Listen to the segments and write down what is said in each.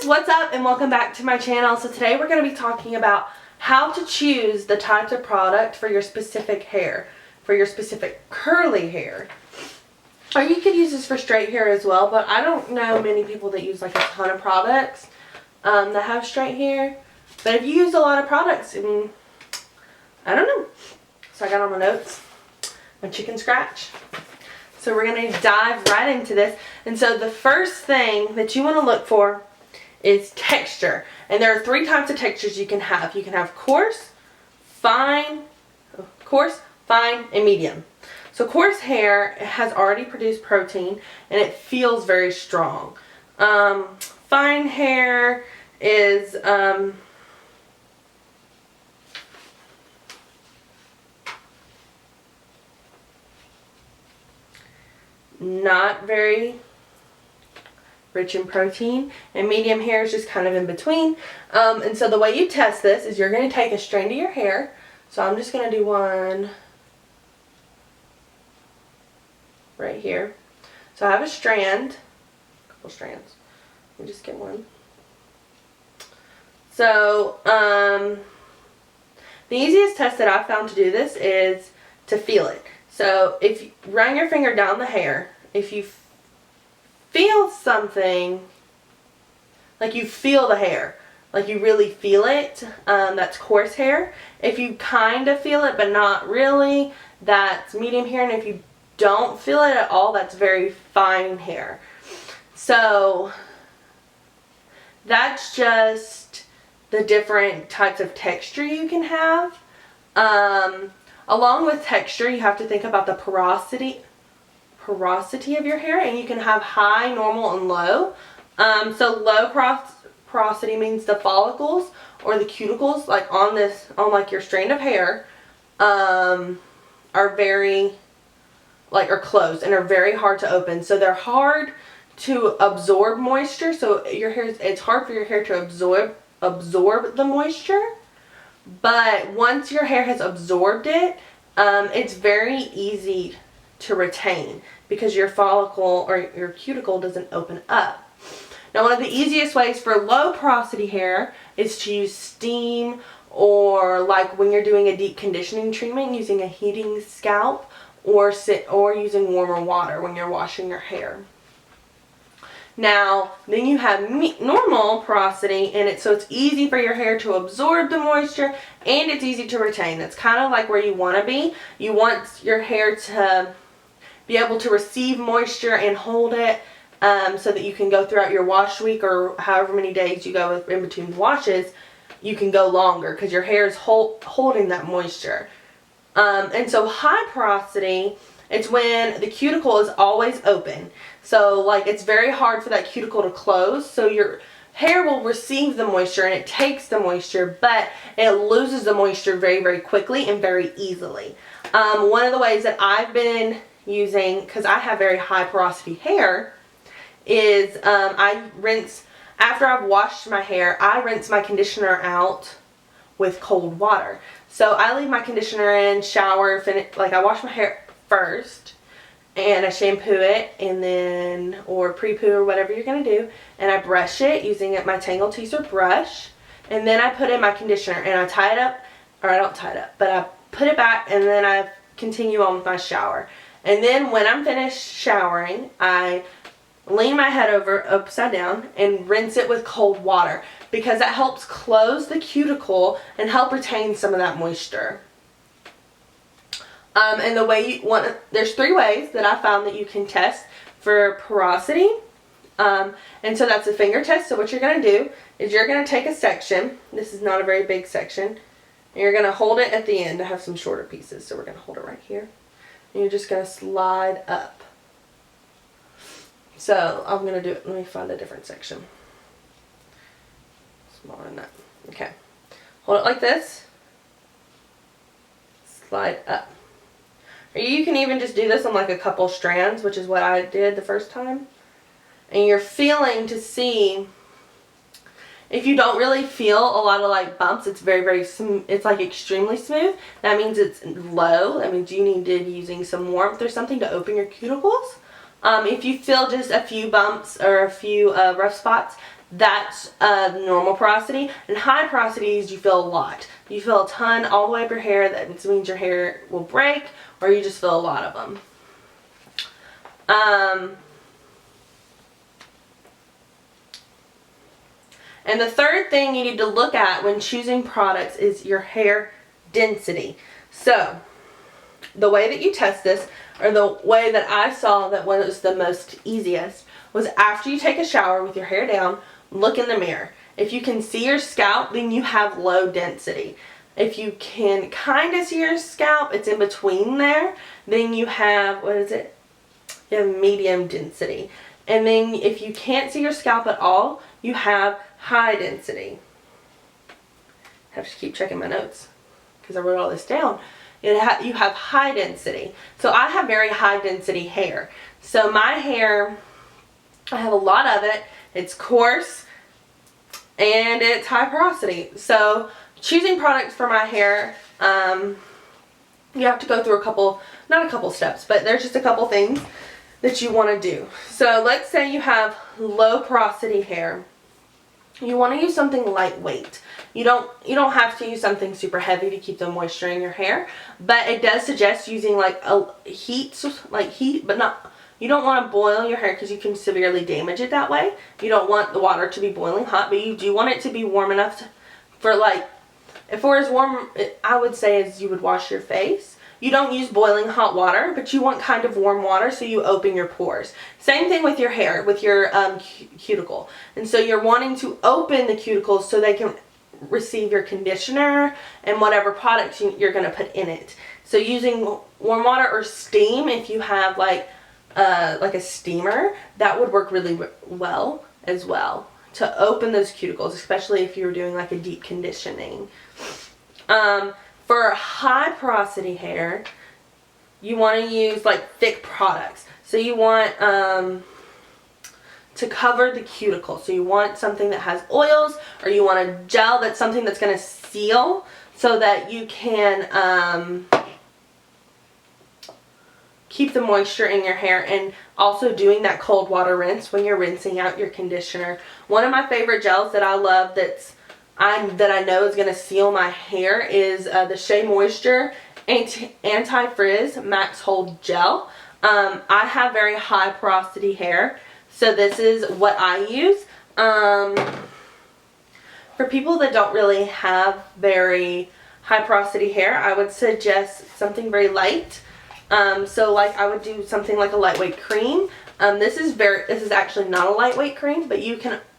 guys, what's up and welcome back to my channel. So today we're going to be talking about how to choose the types of product for your specific hair, for your specific curly hair. Or you could use this for straight hair as well, but I don't know many people that use like a ton of products that have straight hair. But if you use a lot of products, I don't know. So I got all my notes, my chicken scratch. So we're going to dive right into this. And so the first thing that you want to look for is texture. And there are three types of textures you can have. You can have coarse, fine, and medium. So coarse hair has already produced protein and it feels very strong. Fine hair is not very rich in protein, and medium hair is just kind of in between. And so the way you test this is you're going to take a strand of your hair. So I'm just going to do one right here. So I have a strand, a couple strands. Let me just get one. So the easiest test that I've found to do this is to feel it. So if you run your finger down the hair, if you feel something, like you feel the hair, like you really feel it, that's coarse hair. If you kind of feel it but not really, that's medium hair. And if you don't feel it at all, that's very fine hair. So that's just the different types of texture you can have. Along with texture, you have to think about the porosity of your hair, and you can have high, normal, and low. So low porosity means the follicles or the cuticles, like on like your strand of hair, are very, are closed and are very hard to open. So they're hard to absorb moisture. So it's hard for your hair to absorb the moisture. But once your hair has absorbed it, it's very easy to retain because your follicle or your cuticle doesn't open up. Now, one of the easiest ways for low porosity hair is to use steam, or like when you're doing a deep conditioning treatment using a heating scalp, or using warmer water when you're washing your hair. Now, then you have normal porosity, and so it's easy for your hair to absorb the moisture and it's easy to retain. That's kind of like where you want to be. You want your hair to be able to receive moisture and hold it so that you can go throughout your wash week, or however many days you go in between washes, you can go longer because your hair is holding that moisture. And so high porosity, it's when the cuticle is always open. So like it's very hard for that cuticle to close. So your hair will receive the moisture and it takes the moisture, but it loses the moisture very, very quickly and very easily. One of the ways that I've been using, because I have very high porosity hair, is I rinse, after I've washed my hair, I rinse my conditioner out with cold water. So I leave my conditioner in, shower, I wash my hair first, and I shampoo it, and then, or pre-poo, or whatever you're going to do, and I brush it using my Tangle Teaser brush, and then I put in my conditioner, and I tie it up, or I don't tie it up, but I put it back, and then I continue on with my shower. And then when I'm finished showering, I lean my head over upside down and rinse it with cold water, because that helps close the cuticle and help retain some of that moisture. And the way there's three ways that I found that you can test for porosity. And so that's a finger test. So what you're going to do is you're going to take a section. This is not a very big section. And you're going to hold it at the end. I have some shorter pieces, so we're going to hold it right here. And you're just going to slide up. So I'm going to do it. Let me find a different section. Smaller than that. Okay. Hold it like this. Slide up. Or you can even just do this on like a couple strands, which is what I did the first time. And you're feeling to see, if you don't really feel a lot of like bumps, it's it's like extremely smooth. That means it's low. That means you need to be using some warmth or something to open your cuticles. If you feel just a few bumps or a few rough spots, that's normal porosity. And high porosity is you feel a lot. You feel a ton all the way up your hair. That means your hair will break, or you just feel a lot of them. And the third thing you need to look at when choosing products is your hair density. So, the way that you test this, or the way that I saw that was the most easiest, was after you take a shower with your hair down, look in the mirror. If you can see your scalp, then you have low density. If you can kind of see your scalp, it's in between there, then you have, what is it? You have medium density. And then if you can't see your scalp at all, you have high density. I have to keep checking my notes because I wrote all this down. You have high density. So I have very high density hair. So my hair, I have a lot of it. It's coarse and it's high porosity. So choosing products for my hair, you have to go through not a couple steps, but there's just a couple things that you want to do. So let's say you have low porosity hair. You want to use something lightweight. You don't have to use something super heavy to keep the moisture in your hair, but it does suggest using like heat, but not. You don't want to boil your hair because you can severely damage it that way. You don't want the water to be boiling hot, but you do want it to be warm enough for like, if we're as warm, I would say, as you would wash your face. You don't use boiling hot water, but you want kind of warm water so you open your pores. Same thing with your hair, with your cuticle. And so you're wanting to open the cuticles so they can receive your conditioner and whatever products you're going to put in it. So using warm water or steam, if you have like a steamer, that would work really well as well to open those cuticles, especially if you're doing like a deep conditioning. For high porosity hair, you want to use like thick products. So you want to cover the cuticle. So you want something that has oils, or you want a gel that's something that's going to seal so that you can keep the moisture in your hair, and also doing that cold water rinse when you're rinsing out your conditioner. One of my favorite gels that I love that I know is going to seal my hair is the Shea Moisture Anti-Frizz Max Hold Gel. I have very high porosity hair, so this is what I use. For people that don't really have very high porosity hair, I would suggest something very light. So like I would do something like a lightweight cream. This is actually not a lightweight cream, but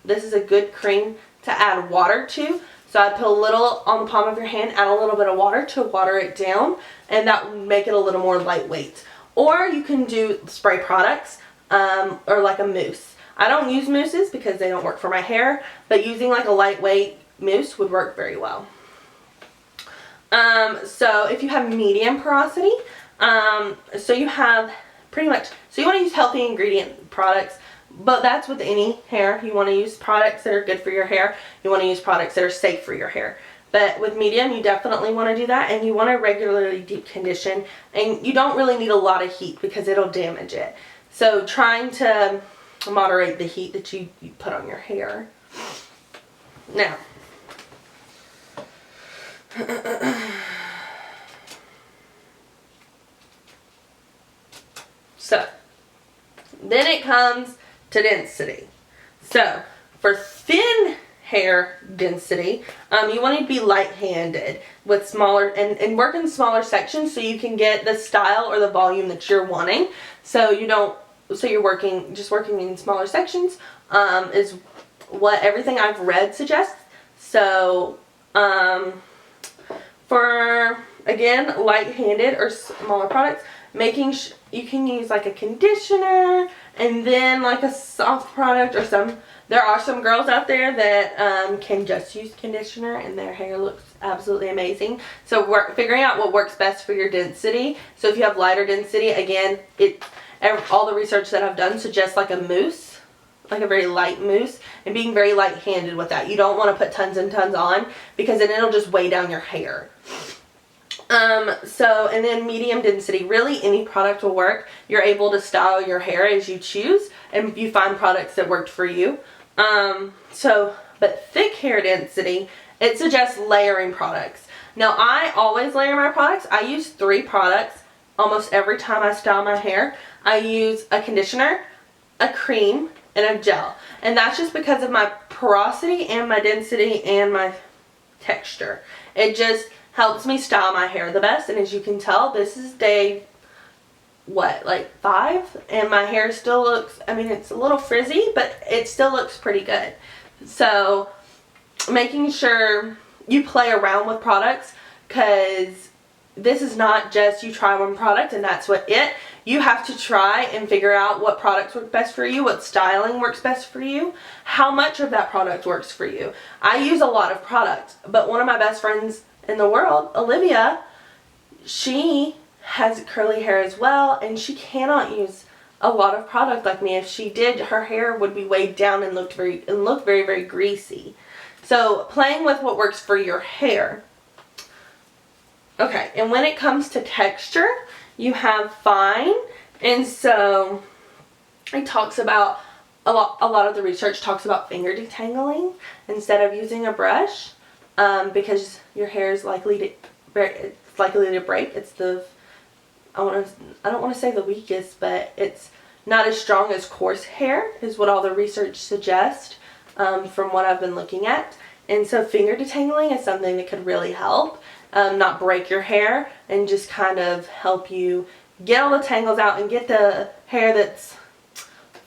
this is a good cream to add water to. So I'd put a little on the palm of your hand, add a little bit of water to water it down, and that would make it a little more lightweight. Or you can do spray products, or like a mousse. I don't use mousses because they don't work for my hair, but using like a lightweight mousse would work very well. So if you have medium porosity, so you have pretty much, so you want to use healthy ingredient products, but that's with any hair. You want to use products that are good for your hair. You want to use products that are safe for your hair. But with medium, you definitely want to do that, and you want to regularly deep condition, and you don't really need a lot of heat because it'll damage it. So trying to moderate the heat that you put on your hair. Now, so then it comes to density. So for thin hair density, you want to be light-handed with smaller and work in smaller sections so you can get the style or the volume that you're wanting. So you're working in smaller sections is what everything I've read suggests. So for again light-handed or smaller products, you can use like a conditioner and then like a soft product, or there are some girls out there that can just use conditioner and their hair looks absolutely amazing. So we're figuring out what works best for your density. So if you have lighter density, again, all the research that I've done suggests like a mousse, like a very light mousse, and being very light-handed with that. You don't want to put tons and tons on because then it'll just weigh down your hair. And then medium density, really any product will work. You're able to style your hair as you choose, and you find products that worked for you. But thick hair density, it suggests layering products. Now, I always layer my products. I use 3 products almost every time I style my hair. I use a conditioner, a cream, and a gel. And that's just because of my porosity and my density and my texture. It just helps me style my hair the best. And as you can tell, this is day, like 5? And my hair still looks, I mean, it's a little frizzy, but it still looks pretty good. So making sure you play around with products, because this is not just you try one product and that's what it. You have to try and figure out what products work best for you, what styling works best for you, how much of that product works for you. I use a lot of products, but one of my best friends in the world, Olivia, she has curly hair as well, and she cannot use a lot of product like me. If she did, her hair would be weighed down and look very, very greasy. So playing with what works for your hair. Okay, and when it comes to texture, you have fine, and so it talks about a lot of the research talks about finger detangling instead of using a brush, because your hair is likely to break. It's the I don't want to say the weakest, but it's not as strong as coarse hair is what all the research suggests, from what I've been looking at. And so finger detangling is something that could really help. Not break your hair, and just kind of help you get all the tangles out and get the hair that's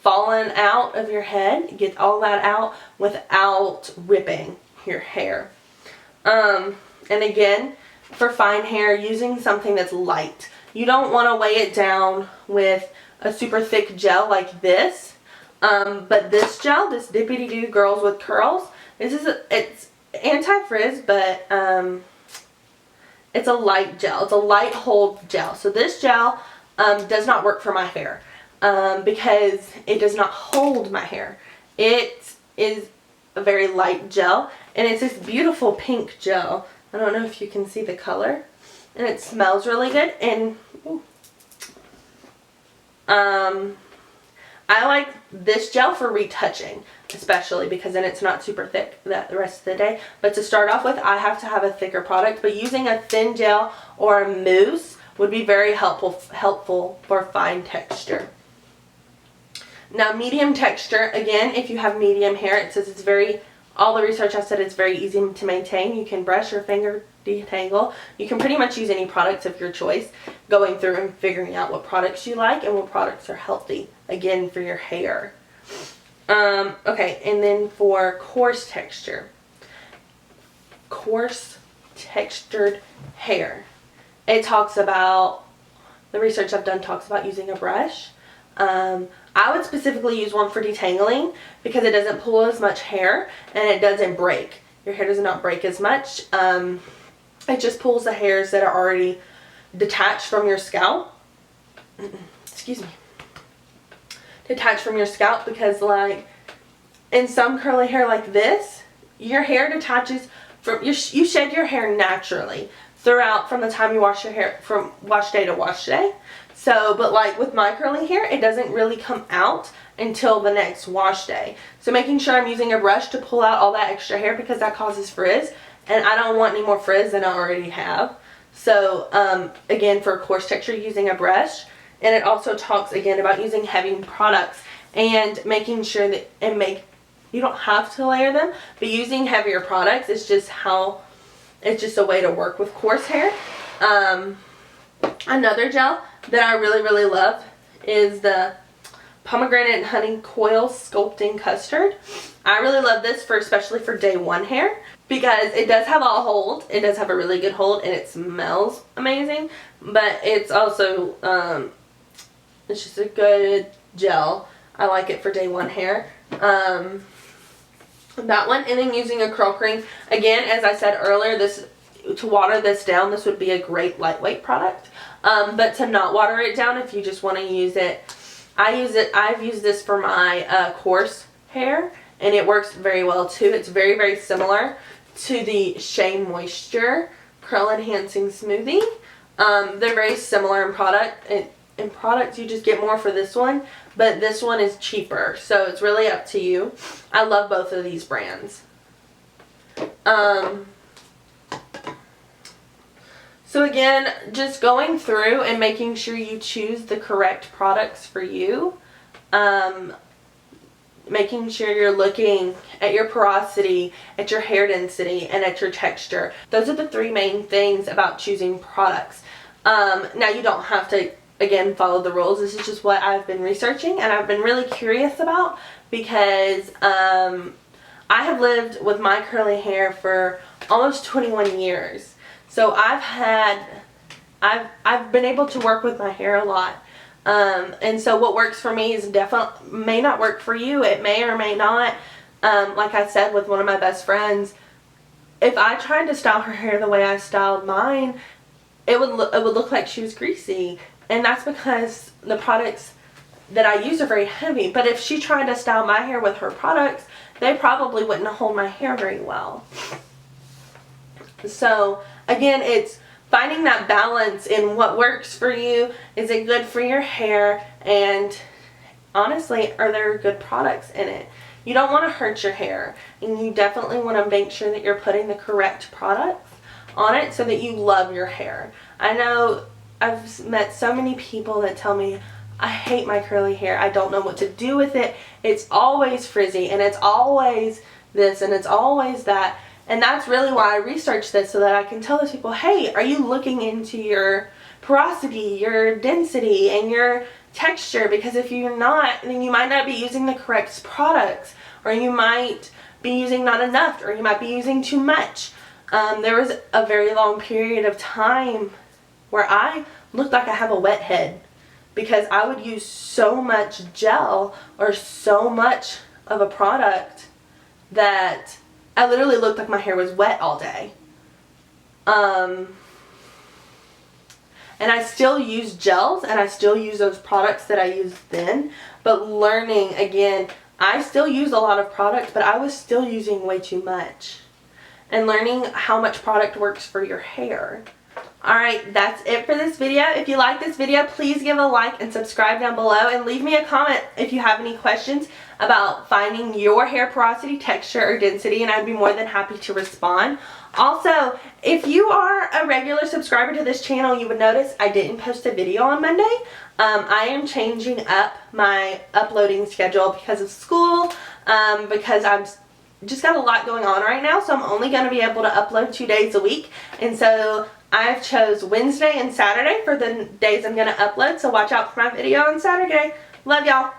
fallen out of your head, get all that out without ripping your hair. And again, for fine hair, using something that's light. You don't want to weigh it down with a super thick gel like but this gel, this Dippity Doo Girls with Curls, it's anti-frizz, but it's a light gel. It's a light hold gel. So this gel does not work for my hair, because it does not hold my hair. It is a very light gel, and it's this beautiful pink gel. I don't know if you can see the color, and it smells really good. And I like this gel for retouching, especially because then it's not super thick the rest of the day. But to start off with, I have to have a thicker product, but using a thin gel or a mousse would be very helpful for fine texture. Now, medium texture, again, if you have medium hair, it says all the research has said it's very easy to maintain. You can brush your finger detangle. You can pretty much use any products of your choice, going through and figuring out what products you like and what products are healthy, again, for your hair. Okay, and then for coarse texture. Coarse textured hair. It talks about, the research I've done talks about using a brush. I would specifically use one for detangling because it doesn't pull as much hair and it doesn't break. Your hair does not break as much. It just pulls the hairs that are already detached from your scalp. Excuse me. Detached from your scalp, because like in some curly hair like this, your hair detaches from you shed your hair naturally throughout from the time you wash your hair, from wash day to wash day. So, but like with my curly hair, it doesn't really come out until the next wash day. So making sure I'm using a brush to pull out all that extra hair, because that causes frizz, and I don't want any more frizz than I already have. So again, for coarse texture, using a brush. And it also talks again about using heavy products and making sure that you don't have to layer them, but using heavier products is just it's just a way to work with coarse hair. Another gel that I really love is the Pomegranate and Honey Coil Sculpting Custard. I really love this especially for day 1 hair, because it does have a hold. It does have a really good hold, and it smells amazing, but it's also it's just a good gel. I like it for day 1 hair. That one, and then using a curl cream. Again, as I said earlier, to water this down, this would be a great lightweight product. But to not water it down, if you just want to use it, I've used this for my coarse hair, and it works very well too. It's very similar to the Shea Moisture Curl Enhancing Smoothie. They're very similar in product. in products, you just get more for this one, but this one is cheaper, so it's really up to you. I love both of these brands. So again, just going through and making sure you choose the correct products for you. Making sure you're looking at your porosity, at your hair density, and at your texture. Those are the 3 main things about choosing products. Now you don't have to, again, follow the rules. This is just what I've been researching and I've been really curious about, because I have lived with my curly hair for almost 21 years. So I've been able to work with my hair a lot. And so what works for me is may not work for you. It may or may not. Like I said with one of my best friends, if I tried to style her hair the way I styled mine, it would look like she was greasy. And that's because the products that I use are very heavy. But if she tried to style my hair with her products, they probably wouldn't hold my hair very well. So again, it's finding that balance in what works for you. Is it good for your hair? And honestly, are there good products in it? You don't want to hurt your hair, and you definitely want to make sure that you're putting the correct products on it so that you love your hair. I know I've met so many people that tell me, I hate my curly hair. I don't know what to do with it. It's always frizzy, and it's always this, and it's always that. And that's really why I researched this, so that I can tell those people, hey, are you looking into your porosity, your density, and your texture? Because if you're not, then you might not be using the correct products, or you might be using not enough, or you might be using too much. There was a very long period of time where I looked like I have a wet head, because I would use so much gel or so much of a product that I literally looked like my hair was wet all day. And I still use gels, and I still use those products that I used then. But learning, again, I still use a lot of product, but I was still using way too much. And learning how much product works for your hair. Alright, that's it for this video. If you like this video, please give a like and subscribe down below, and leave me a comment if you have any questions about finding your hair porosity, texture, or density, and I'd be more than happy to respond. Also, if you are a regular subscriber to this channel, you would notice I didn't post a video on Monday. I am changing up my uploading schedule because of school, because I'm just got a lot going on right now, so I'm only going to be able to upload 2 days a week. And so I've chose Wednesday and Saturday for the days I'm going to upload, so watch out for my video on Saturday. Love y'all.